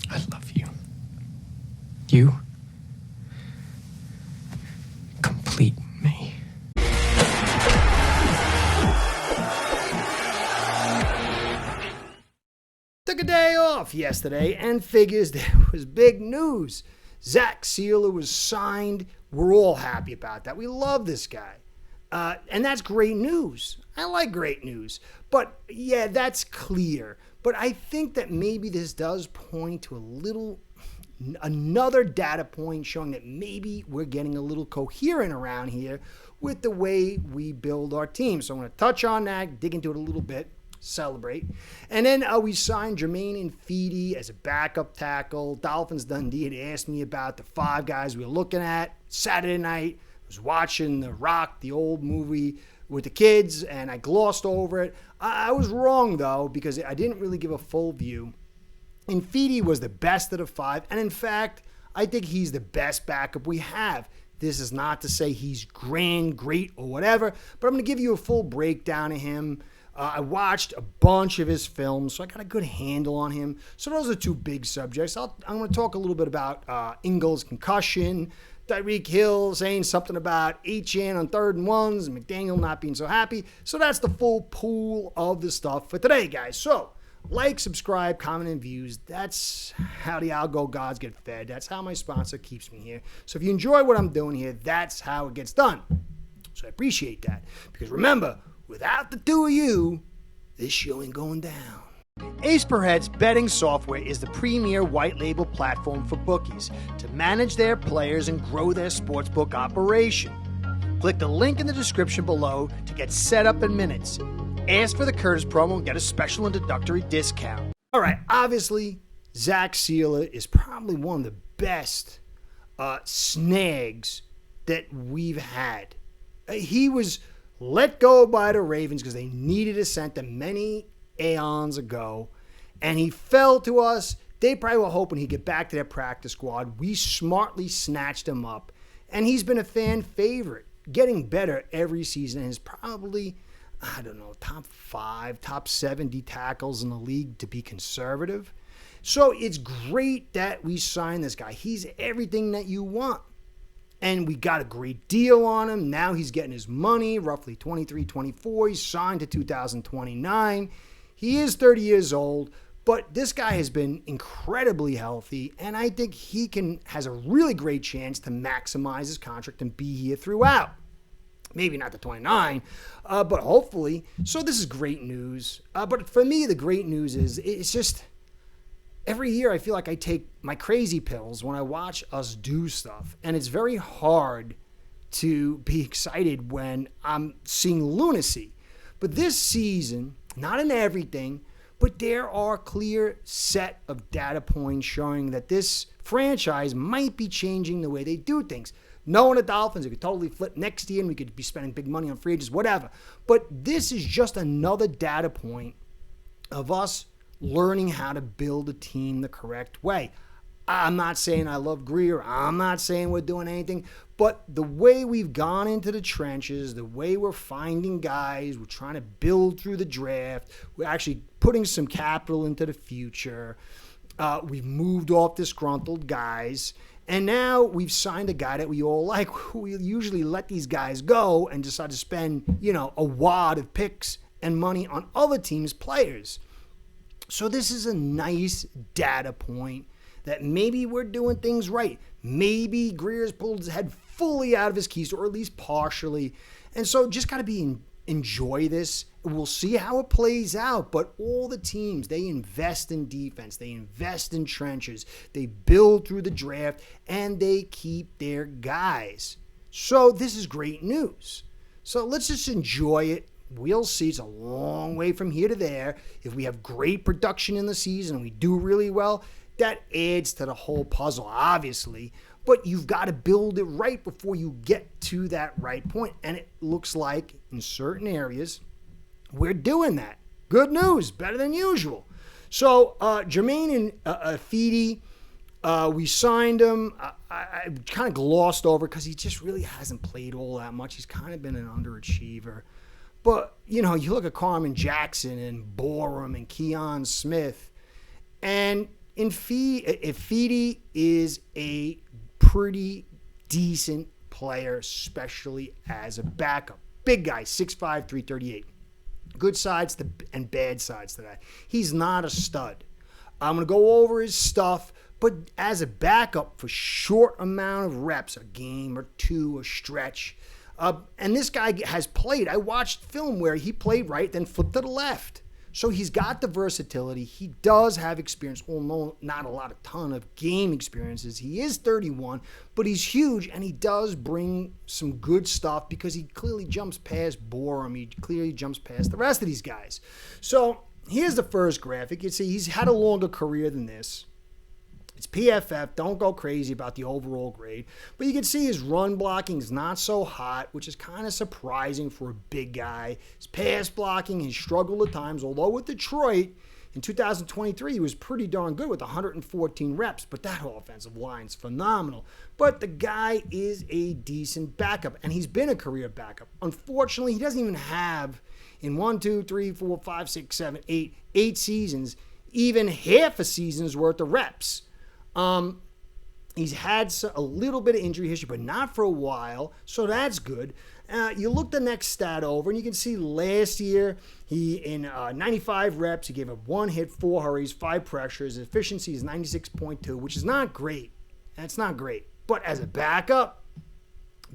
I love you. You complete me. Took a day off yesterday and figures there was big news. Zach Sieler was signed. We're all happy about that. We love this guy. And that's great news. I like great news. But yeah, that's clear. But I think that maybe this does point to another data point showing that maybe we're getting a little coherent around here with the way we build our team. So I'm going to touch on that, dig into it a little bit, celebrate. And then we signed Germain Ifedi as a backup tackle. Dolphins Dundee had asked me about the 5 guys we were looking at. Saturday night, I was watching The Rock, the old movie, with the kids, and I glossed over it. I was wrong, though, because I didn't really give a full view. Ifedi was the best of the 5, and in fact, I think he's the best backup we have. This is not to say he's great, or whatever, but I'm going to give you a full breakdown of him. I watched a bunch of his films, so I got a good handle on him. So those are 2 big subjects. I'm going to talk a little bit about Ingles' concussion, Tyreek Hill saying something about H.N. on 3rd and 1s, and McDaniel not being so happy. So that's the full pool of the stuff for today, guys. So like, subscribe, comment, and views. That's how the algo gods get fed. That's how my sponsor keeps me here. So if you enjoy what I'm doing here, that's how it gets done. So I appreciate that. Because remember, without the 2 of you, this show ain't going down. Ace Per Heads betting software is the premier white label platform for bookies to manage their players and grow their sportsbook operation. Click the link in the description below to get set up in minutes. Ask for the Cutis promo and get a special introductory discount. All right, obviously, Zack Sieler is probably one of the best snags that we've had. He was let go by the Ravens because they needed a center many aeons ago, and he fell to us. They probably were hoping he'd get back to their practice squad. We smartly snatched him up, and he's been a fan favorite, getting better every season, and is probably, I don't know, top 5, top 70 tackles in the league to be conservative. So it's great that we signed this guy. He's everything that you want. And we got a great deal on him. Now he's getting his money, roughly 23, 24. He's signed to 2029. He is 30 years old, but this guy has been incredibly healthy, and I think he has a really great chance to maximize his contract and be here throughout. Maybe not the 29, but hopefully. So this is great news. But for me, the great news is it's just every year I feel like I take my crazy pills when I watch us do stuff, and it's very hard to be excited when I'm seeing lunacy. But this season, not in everything, but there are clear set of data points showing that this franchise might be changing the way they do things. Knowing the Dolphins, it could totally flip next year and we could be spending big money on free agents, whatever. But this is just another data point of us learning how to build a team the correct way. I'm not saying I love Greer. I'm not saying we're doing anything. But the way we've gone into the trenches, the way we're finding guys, we're trying to build through the draft, we're actually putting some capital into the future. We've moved off disgruntled guys. And now we've signed a guy that we all like. We usually let these guys go and decide to spend, a wad of picks and money on other teams' players. So this is a nice data point that maybe we're doing things right. Maybe Greer's pulled his head fully out of his keys, or at least partially. And so just got to enjoy this. We'll see how it plays out. But all the teams, they invest in defense. They invest in trenches. They build through the draft, and they keep their guys. So this is great news. So let's just enjoy it. We'll see. It's a long way from here to there. If we have great production in the season and we do really well, that adds to the whole puzzle, obviously. But you've got to build it right before you get to that right point. And it looks like in certain areas, we're doing that. Good news, better than usual. So Germain Ifedi, we signed him. I kind of glossed over because he just really hasn't played all that much. He's kind of been an underachiever. But, you look at Carmen Jackson and Borum and Keon Smith, and Ifedi is a pretty decent player, especially as a backup. Big guy, 6'5", 338. Good sides and bad sides to that. He's not a stud. I'm going to go over his stuff, but as a backup for short amount of reps, a game or two, a stretch. And this guy has played. I watched film where he played right, then flipped to the left. So he's got the versatility. He does have experience, although not a ton of game experiences. He is 31, but he's huge, and he does bring some good stuff because he clearly jumps past Borum. He clearly jumps past the rest of these guys. So here's the first graphic. You see he's had a longer career than this. It's PFF. Don't go crazy about the overall grade. But you can see his run blocking is not so hot, which is kind of surprising for a big guy. His pass blocking has struggled at times, although with Detroit in 2023, he was pretty darn good with 114 reps. But that offensive line's phenomenal. But the guy is a decent backup, and he's been a career backup. Unfortunately, he doesn't even have, in 1, 2, 3, 4, 5, 6, 7, 8 seasons, even half a season's worth of reps. He's had a little bit of injury history, but not for a while, so that's good. You look the next stat over, and you can see last year, he in 95 reps, he gave up 1 hit, 4 hurries, 5 pressures. His efficiency is 96.2, which is not great. That's not great. But as a backup,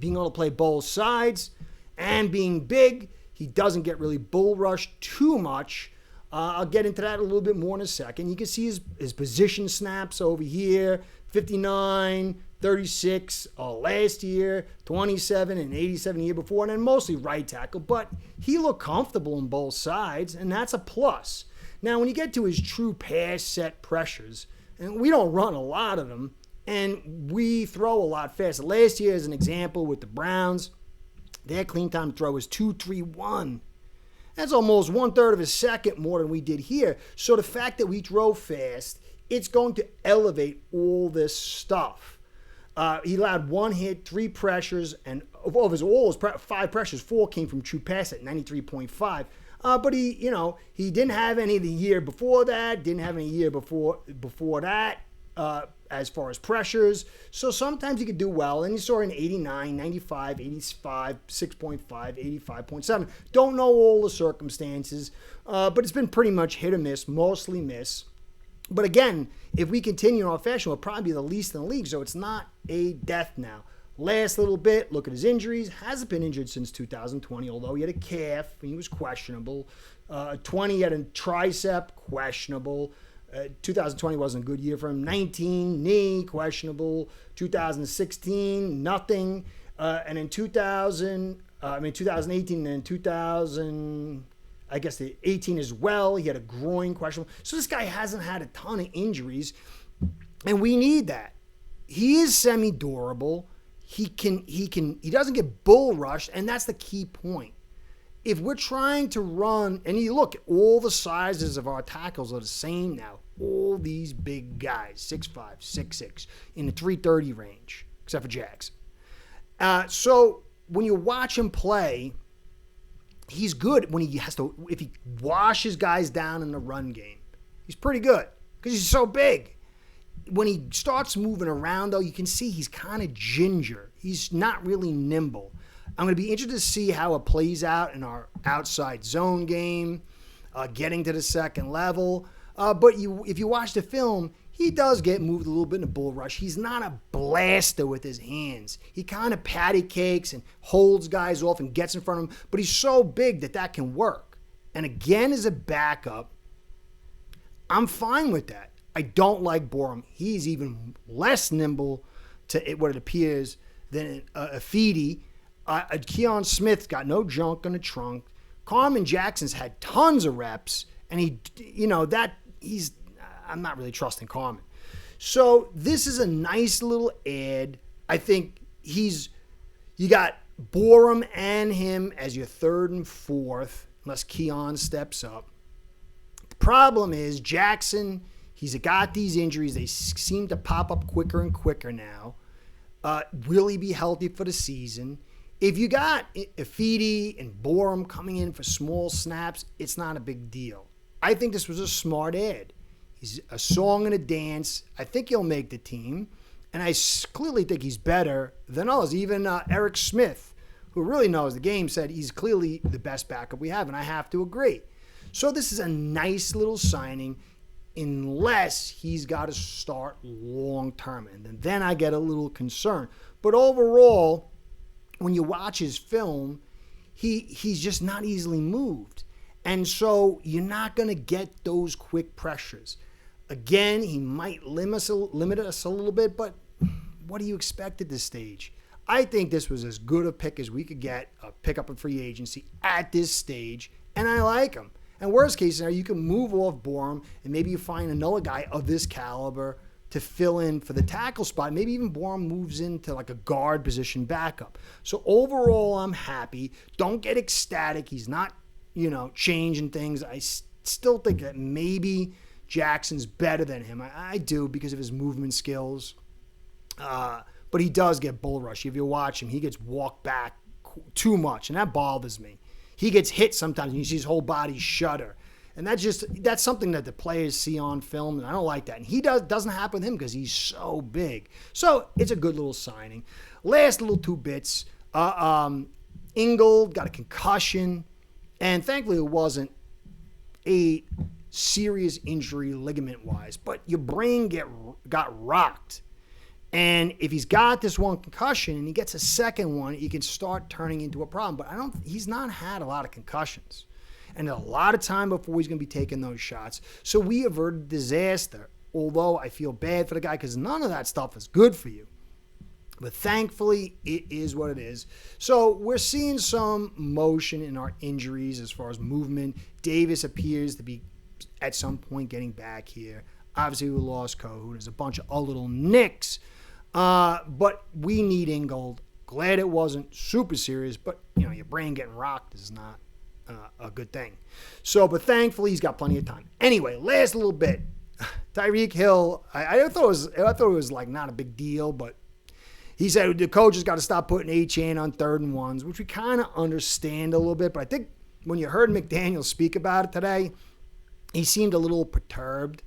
being able to play both sides and being big, he doesn't get really bull rushed too much. I'll get into that a little bit more in a second. You can see his position snaps over here, 59, 36 last year, 27 and 87 the year before, and then mostly right tackle. But he looked comfortable on both sides, and that's a plus. Now, when you get to his true pass set pressures, and we don't run a lot of them, and we throw a lot faster. Last year, as an example, with the Browns, their clean time to throw was 2.31. That's almost 1/3 of a second more than we did here. So the fact that we drove fast, it's going to elevate all this stuff. He allowed 1 hit, 3 pressures, and of his 5 pressures, 4 came from true pass at 93.5. But he didn't have any the year before that, didn't have any year before that. As far as pressures. So sometimes you could do well. And you saw an 89, 95, 85, 6.5, 85.7. Don't know all the circumstances, but it's been pretty much hit or miss, mostly miss. But again, if we continue in our fashion, we'll probably be the least in the league, so it's not a death now. Last little bit, look at his injuries. Hasn't been injured since 2020, although he had a calf and he was questionable. 20, he had a tricep, questionable. 2020 wasn't a good year for him. 19, knee, questionable. 2016, nothing. And in 2018 and 18 as well, he had a groin questionable. So this guy hasn't had a ton of injuries, and we need that. He is semi-durable. He doesn't get bull rushed, and that's the key point. If we're trying to run, and you look, all the sizes of our tackles are the same now. All these big guys, 6'5", 6'6", in the 330 range, except for Jags. So when you watch him play, he's good when if he washes guys down in the run game. He's pretty good because he's so big. When he starts moving around, though, you can see he's kind of ginger. He's not really nimble. I'm going to be interested to see how it plays out in our outside zone game, getting to the second level. But if you watch the film, he does get moved a little bit in a bull rush. He's not a blaster with his hands. He kind of patty cakes and holds guys off and gets in front of them. But he's so big that can work. And again, as a backup, I'm fine with that. I don't like Borum. He's even less nimble to what it appears than Ifedi. Keon Smith's got no junk in the trunk. Carmen Jackson's had tons of reps, and I'm not really trusting Carmen. So this is a nice little ad. I think you got Borum and him as your third and fourth, unless Keon steps up. The problem is Jackson, he's got these injuries. They seem to pop up quicker and quicker now. Will he be healthy for the season? If you got Ifedi and Borum coming in for small snaps, it's not a big deal. I think this was a smart ad. He's a song and a dance. I think he'll make the team. And I clearly think he's better than others. Even Eric Smith, who really knows the game, said he's clearly the best backup we have, and I have to agree. So this is a nice little signing, unless he's got to start long term. And then I get a little concerned. But overall, when you watch his film, he's just not easily moved. And so you're not going to get those quick pressures. Again, he might limit us a little bit, but what do you expect at this stage? I think this was as good a pick as we could get, a pick up in free agency at this stage, and I like him. And worst case scenario, you can move off Borum, and maybe you find another guy of this caliber to fill in for the tackle spot. Maybe even Borum moves into like a guard position backup. So overall, I'm happy. Don't get ecstatic. He's not, changing things. I still think that maybe Jackson's better than him. I do, because of his movement skills. But he does get bull rush. If you watch him, he gets walked back too much, and that bothers me. He gets hit sometimes, and you see his whole body shudder. And that's something that the players see on film, and I don't like that. And he doesn't happen with him because he's so big. So it's a good little signing. Last little two bits. Ingold got a concussion, and thankfully it wasn't a serious injury ligament-wise, but your brain got rocked. And if he's got this one concussion and he gets a second one, he can start turning into a problem. But he's not had a lot of concussions. And a lot of time before he's going to be taking those shots. So we averted disaster. Although I feel bad for the guy because none of that stuff is good for you. But thankfully, it is what it is. So we're seeing some motion in our injuries as far as movement. Davis appears to be at some point getting back here. Obviously, we lost Kohut. There's a bunch of other little nicks. But we need Ingold. Glad it wasn't super serious, but your brain getting rocked is not a good thing. So, but thankfully he's got plenty of time. Anyway, last little bit. Tyreek Hill, I thought it was like not a big deal, but he said the coach has got to stop putting H-Chain on 3rd and 1s, which we kind of understand a little bit. But I think when you heard McDaniel speak about it today, he seemed a little perturbed.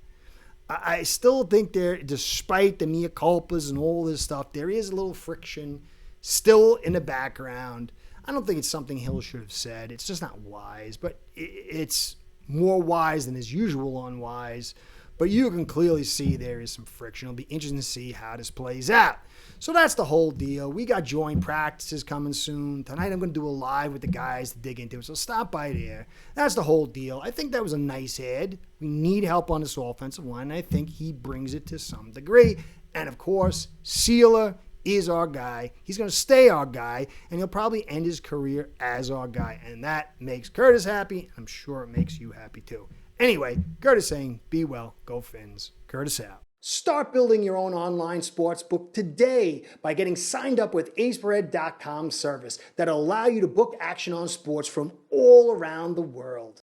I still think despite the mea culpas and all this stuff, there is a little friction still in the background. I don't think it's something Hill should have said. It's just not wise, but it's more wise than his usual unwise. But you can clearly see there is some friction. It'll be interesting to see how this plays out. So that's the whole deal. We got joint practices coming soon. Tonight I'm going to do a live with the guys to dig into it. So stop by there. That's the whole deal. I think that was a nice ad. We need help on this offensive line. I think he brings it to some degree. And of course, Sieler is our guy. He's going to stay our guy, and he'll probably end his career as our guy. And that makes Curtis happy. I'm sure it makes you happy too. Anyway, Curtis saying, be well, go Fins. Curtis out. Start building your own online sportsbook today by getting signed up with aceperhead.com service that'll allow you to book action on sports from all around the world.